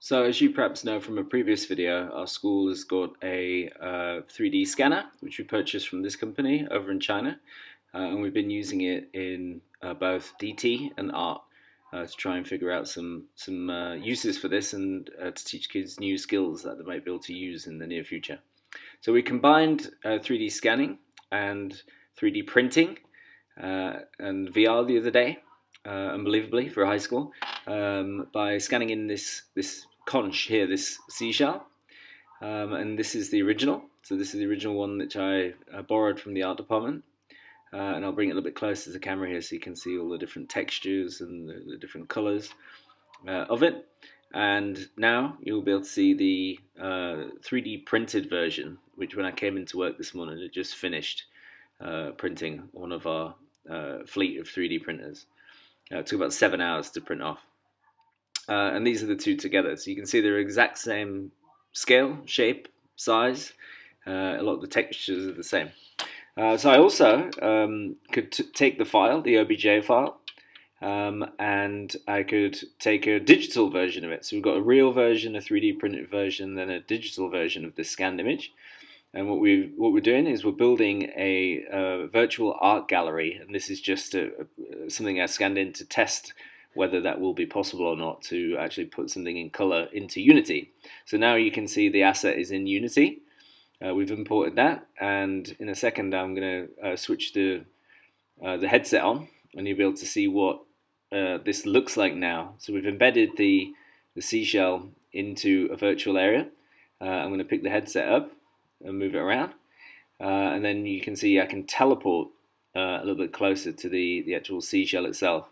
So as you perhaps know from a previous video, our school has got a 3D scanner, which we purchased from this company over in China. And we've been using it in both DT and art to try and figure out some uses for this and to teach kids new skills that they might be able to use in the near future. So we combined 3D scanning and 3D printing and VR the other day, unbelievably for high school, by scanning in this conch here, this seashell, and this is the original. So this is the original one which I borrowed from the art department, and I'll bring it a little bit closer to the camera here so you can see all the different textures and the different colors of it. And now you'll be able to see the 3D printed version, which when I came into work this morning, it just finished printing one of our fleet of 3D printers. It took about 7 hours to print off. And these are the two together. So you can see they're exact same scale, shape, size. A lot of the textures are the same. So I also could take the file, the OBJ file, and I could take a digital version of it. So we've got a real version, a 3D printed version, then a digital version of the scanned image. And what we're doing is we're building a virtual art gallery, and this is just something I scanned in to test whether that will be possible or not to actually put something in color into Unity. So now you can see the asset is in Unity. We've imported that, and in a second I'm going to switch the headset on, and you'll be able to see what this looks like now. So we've embedded the seashell into a virtual area. I'm going to pick the headset up and move it around, and then you can see I can teleport a little bit closer to the actual seashell itself.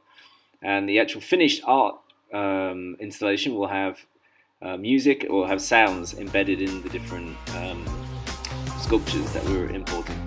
And the actual finished art installation will have music or have sounds embedded in the different sculptures that we were importing.